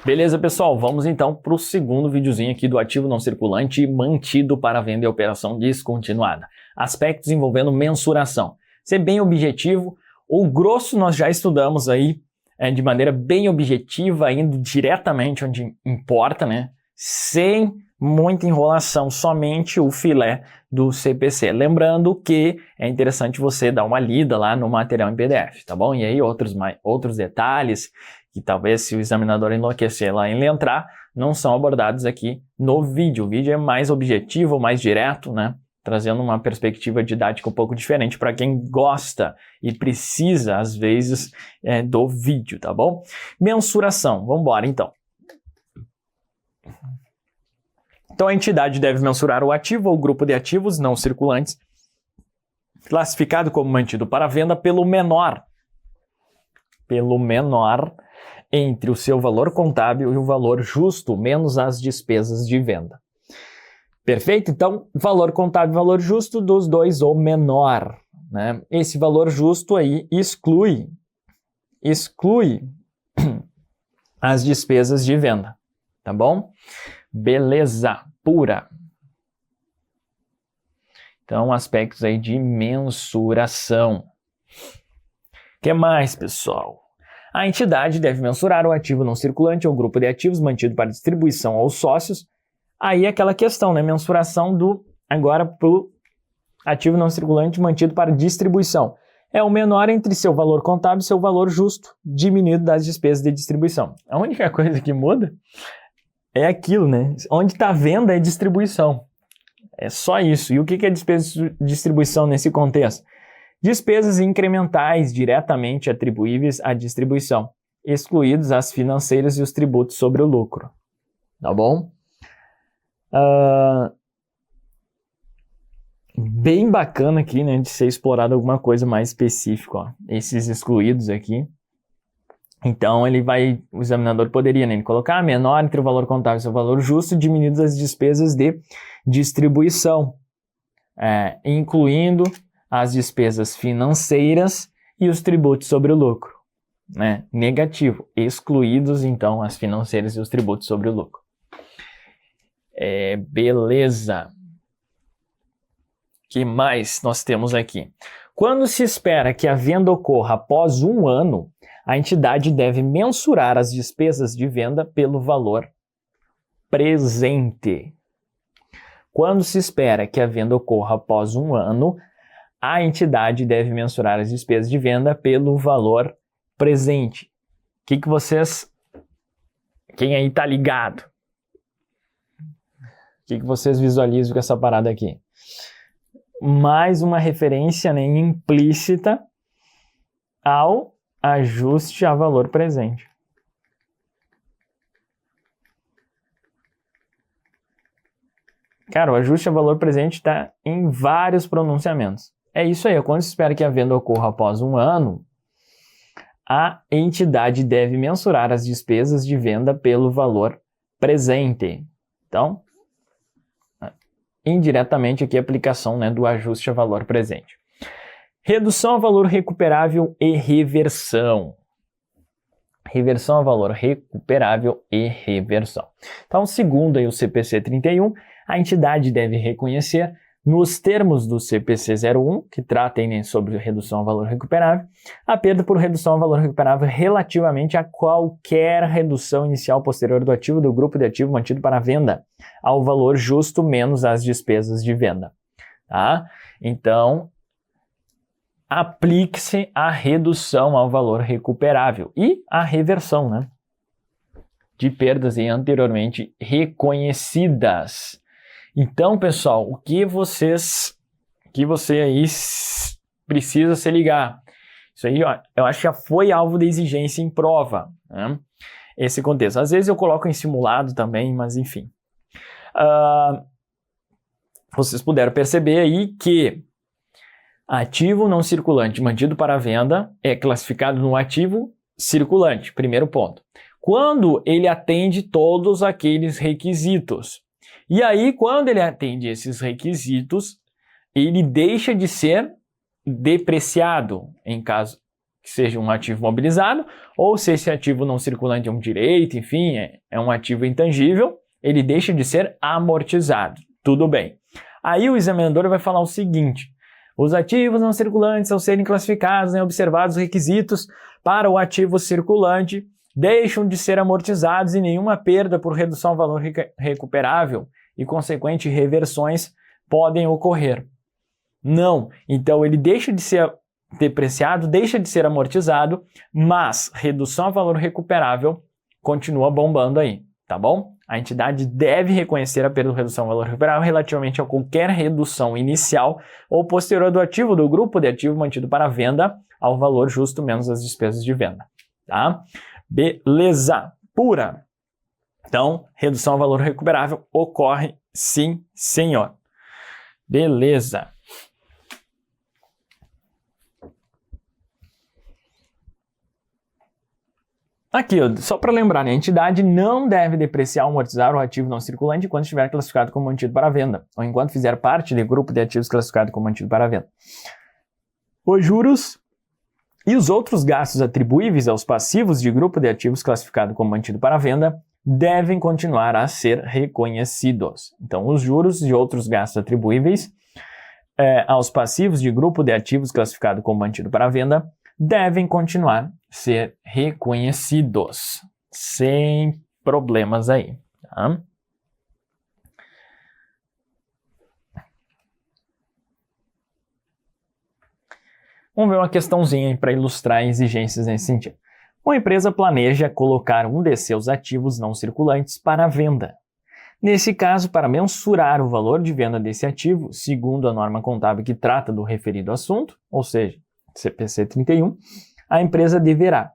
Beleza, pessoal? Vamos então para o segundo videozinho aqui do ativo não circulante mantido para venda e operação descontinuada. Aspectos envolvendo mensuração. Ser bem objetivo, o grosso nós já estudamos aí de maneira bem objetiva, indo diretamente onde importa, né? Sem muita enrolação, somente o filé do CPC. Lembrando que é interessante você dar uma lida lá no material em PDF, tá bom? E aí outros detalhes que talvez se o examinador enlouquecer lá em ele entrar, não são abordados aqui no vídeo. O vídeo é mais objetivo, mais direto, né? Trazendo uma perspectiva didática um pouco diferente para quem gosta e precisa, às vezes, do vídeo, tá bom? Mensuração, vamos embora então. Então a entidade deve mensurar o ativo ou grupo de ativos não circulantes, classificado como mantido para venda pelo menor entre o seu valor contábil e o valor justo, menos as despesas de venda. Perfeito? Então, valor contábil e valor justo dos dois, o menor, né? Esse valor justo aí exclui as despesas de venda, tá bom? Beleza pura. Então, aspectos aí de mensuração. O que mais, pessoal? A entidade deve mensurar o ativo não circulante ou grupo de ativos mantido para distribuição aos sócios. Aí aquela questão, né? Mensuração agora para o ativo não circulante mantido para distribuição. É o menor entre seu valor contábil e seu valor justo, diminuído das despesas de distribuição. A única coisa que muda é aquilo, né? Onde está a venda é distribuição. É só isso. E o que é despesa de distribuição nesse contexto? Despesas incrementais diretamente atribuíveis à distribuição, excluídos as financeiras e os tributos sobre o lucro. Tá bom? Bem bacana aqui, né, de ser explorado alguma coisa mais específica, ó. Esses excluídos aqui. Então, o examinador poderia, né, colocar menor entre o valor contábil e o valor justo, diminuídos as despesas de distribuição, incluindo as despesas financeiras e os tributos sobre o lucro, né? Negativo, excluídos então as financeiras e os tributos sobre o lucro. Beleza. O que mais nós temos aqui? Quando se espera que a venda ocorra após 1 ano, a entidade deve mensurar as despesas de venda pelo valor presente. Quando se espera que a venda ocorra após 1 ano, a entidade deve mensurar as despesas de venda pelo valor presente. Quem aí tá ligado? O que vocês visualizam com essa parada aqui? Mais uma referência, né, implícita ao ajuste a valor presente. Cara, o ajuste a valor presente está em vários pronunciamentos. É isso aí, quando se espera que a venda ocorra após 1 ano, a entidade deve mensurar as despesas de venda pelo valor presente. Então, indiretamente aqui a aplicação, né, do ajuste a valor presente. Redução a valor recuperável e reversão. Reversão a valor recuperável e reversão. Então, segundo aí o CPC 31, a entidade deve reconhecer, nos termos do CPC 01, que tratem, né, sobre redução a valor recuperável, a perda por redução a valor recuperável relativamente a qualquer redução inicial posterior do ativo do grupo de ativo mantido para venda, ao valor justo menos as despesas de venda. Tá? Então, aplique-se a redução ao valor recuperável e a reversão, né, de perdas anteriormente reconhecidas. Então, pessoal, o que você aí precisa se ligar? Isso aí, ó, eu acho que já foi alvo de exigência em prova, né? Esse contexto. Às vezes eu coloco em simulado também, mas enfim. Vocês puderam perceber aí que ativo não circulante mantido para venda é classificado no ativo circulante, primeiro ponto. Quando ele atende todos aqueles requisitos. E aí, quando ele atende esses requisitos, ele deixa de ser depreciado em caso que seja um ativo mobilizado, ou se esse ativo não circulante é um direito, enfim, é um ativo intangível, ele deixa de ser amortizado. Tudo bem. Aí o examinador vai falar o seguinte: os ativos não circulantes, ao serem classificados, observados os requisitos para o ativo circulante, deixam de ser amortizados e nenhuma perda por redução ao valor recuperável e consequente reversões podem ocorrer. Não. Então ele deixa de ser depreciado, deixa de ser amortizado, mas redução ao valor recuperável continua bombando aí, tá bom? A entidade deve reconhecer a perda ou redução ao valor recuperável relativamente a qualquer redução inicial ou posterior do ativo do grupo de ativo mantido para venda ao valor justo menos as despesas de venda, tá? Beleza, pura. Então, redução ao valor recuperável ocorre sim, senhor. Beleza. Aqui, só para lembrar, né? A entidade não deve depreciar ou amortizar o ativo não circulante enquanto estiver classificado como mantido para venda, ou enquanto fizer parte de grupo de ativos classificado como mantido para venda. Os juros e os outros gastos atribuíveis aos passivos de grupo de ativos classificado como mantido para venda devem continuar a ser reconhecidos. Então, os juros e outros gastos atribuíveis aos passivos de grupo de ativos classificado como mantido para venda devem continuar a ser reconhecidos, sem problemas aí, tá? Vamos ver uma questãozinha para ilustrar exigências nesse sentido. Uma empresa planeja colocar um de seus ativos não circulantes para venda. Nesse caso, para mensurar o valor de venda desse ativo, segundo a norma contábil que trata do referido assunto, ou seja, CPC 31, a empresa deverá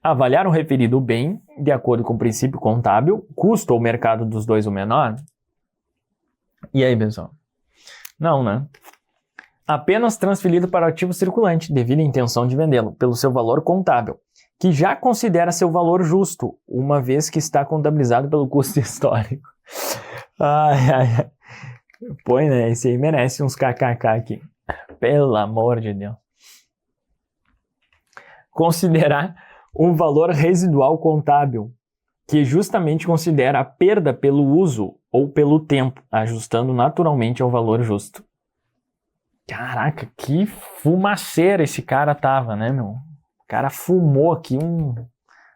avaliar o referido bem de acordo com o princípio contábil, custo ou mercado dos dois o menor. E aí, pessoal? Não, né? Apenas transferido para o ativo circulante, devido à intenção de vendê-lo, pelo seu valor contábil, que já considera seu valor justo, uma vez que está contabilizado pelo custo histórico. Ai, ai, ai. Põe, né? Esse aí merece uns kkk aqui. Pelo amor de Deus. Considerar o valor residual contábil, que justamente considera a perda pelo uso ou pelo tempo, ajustando naturalmente ao valor justo. Caraca, que fumaceira esse cara tava, né, meu? O cara fumou aqui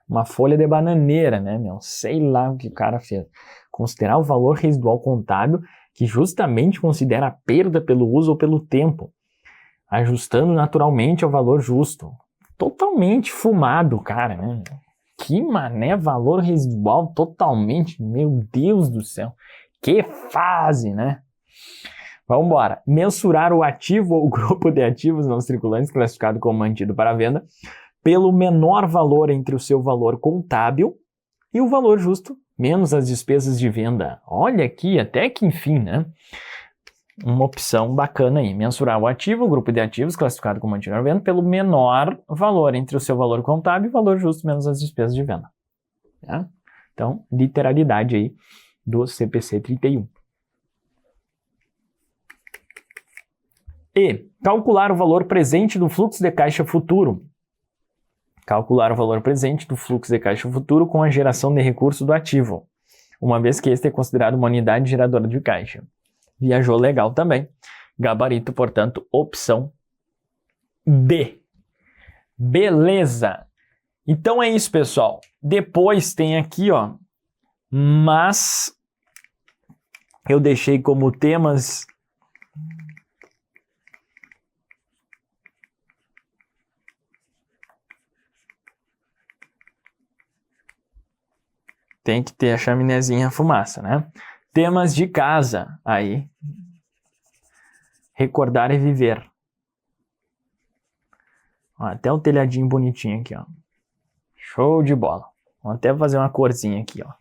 uma folha de bananeira, né, meu? Sei lá o que o cara fez. Considerar o valor residual contábil, que justamente considera a perda pelo uso ou pelo tempo, ajustando naturalmente ao valor justo. Totalmente fumado, cara, né? Que mané valor residual totalmente, meu Deus do céu. Que fase, né? Vamos embora. Mensurar o ativo ou grupo de ativos não circulantes classificado como mantido para venda pelo menor valor entre o seu valor contábil e o valor justo menos as despesas de venda. Olha aqui, até que enfim, né? Uma opção bacana aí. Mensurar o ativo, o grupo de ativos classificado como mantido para venda pelo menor valor entre o seu valor contábil e o valor justo menos as despesas de venda. Tá? Então, literalidade aí do CPC 31. E calcular o valor presente do fluxo de caixa futuro. Calcular o valor presente do fluxo de caixa futuro com a geração de recurso do ativo, uma vez que este é considerado uma unidade geradora de caixa. Viajou legal também. Gabarito, portanto, opção D. Beleza. Então é isso, pessoal. Depois tem aqui, ó, mas eu deixei como temas tem que ter a chaminézinha a fumaça, né? Temas de casa, aí. Recordar e viver. Ó, até o telhadinho bonitinho aqui, ó. Show de bola. Vamos até fazer uma corzinha aqui, ó.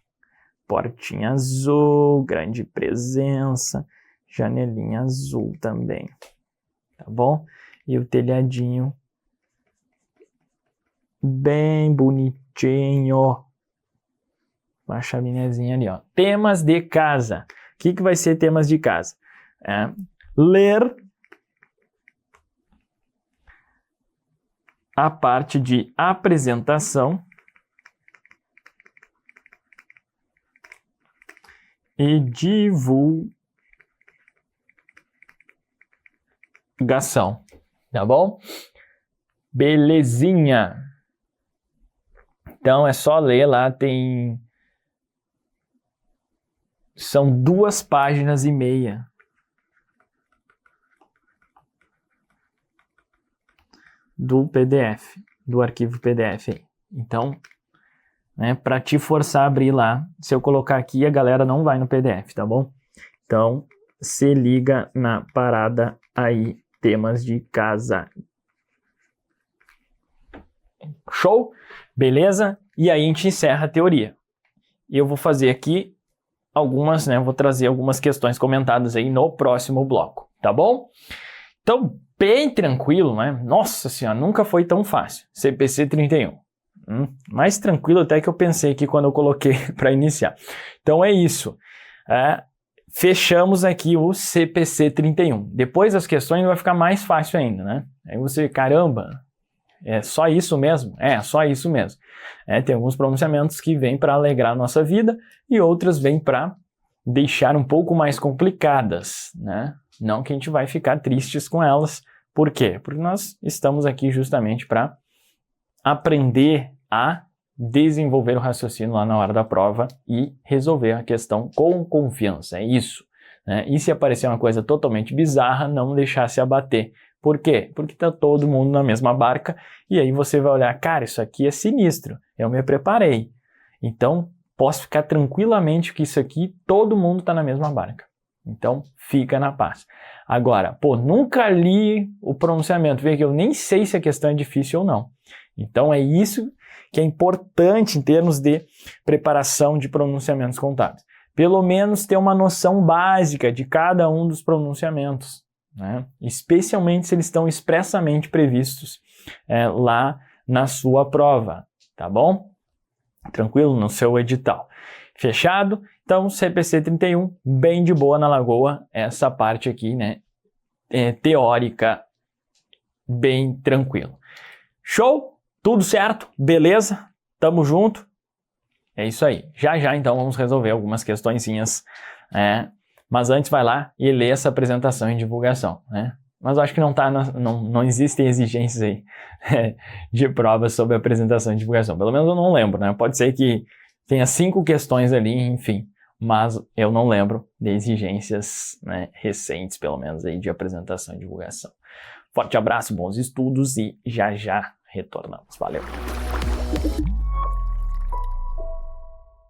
Portinha azul, grande presença, janelinha azul também. Tá bom? E o telhadinho bem bonitinho. Uma chaminézinha ali, ó. Temas de casa. O que vai ser temas de casa? Ler a parte de apresentação e divulgação, tá bom? Belezinha. Então é só ler lá, são 2,5 páginas do PDF, do arquivo PDF aí. Então, né, para te forçar a abrir lá, se eu colocar aqui, a galera não vai no PDF, tá bom? Então, se liga na parada aí, temas de casa. Show? Beleza? E aí a gente encerra a teoria. E eu vou fazer aqui algumas, né? Vou trazer algumas questões comentadas aí no próximo bloco, tá bom? Então, bem tranquilo, né? Nossa senhora, nunca foi tão fácil. CPC 31. Mais tranquilo até que eu pensei aqui quando eu coloquei para iniciar. Então é isso. Fechamos aqui o CPC 31. Depois as questões vai ficar mais fácil ainda, né? Aí você, caramba, é só isso mesmo? É, só isso mesmo. Tem alguns pronunciamentos que vêm para alegrar a nossa vida e outras vêm para deixar um pouco mais complicadas, né? Não que a gente vai ficar tristes com elas. Por quê? Porque nós estamos aqui justamente para aprender a desenvolver o raciocínio lá na hora da prova e resolver a questão com confiança. É isso, né? E se aparecer uma coisa totalmente bizarra, não deixar se abater. Por quê? Porque está todo mundo na mesma barca e aí você vai olhar, cara, isso aqui é sinistro, eu me preparei. Então, posso ficar tranquilamente que isso aqui, todo mundo está na mesma barca. Então, fica na paz. Agora, nunca li o pronunciamento, vê que eu nem sei se a questão é difícil ou não. Então, é isso que é importante em termos de preparação de pronunciamentos contábeis. Pelo menos ter uma noção básica de cada um dos pronunciamentos, né? Especialmente se eles estão expressamente previstos lá na sua prova, tá bom? Tranquilo? No seu edital. Fechado? Então, CPC 31, bem de boa na lagoa, essa parte aqui, né, teórica, bem tranquilo. Show? Tudo certo? Beleza? Tamo junto? É isso aí. Já, então, vamos resolver algumas questõezinhas, mas antes vai lá e lê essa apresentação e divulgação, né? Mas eu acho que não existem exigências aí de provas sobre apresentação e divulgação. Pelo menos eu não lembro, né? Pode ser que tenha 5 questões ali, enfim, mas eu não lembro de exigências, né, recentes, pelo menos, aí, de apresentação e divulgação. Forte abraço, bons estudos e já retornamos. Valeu!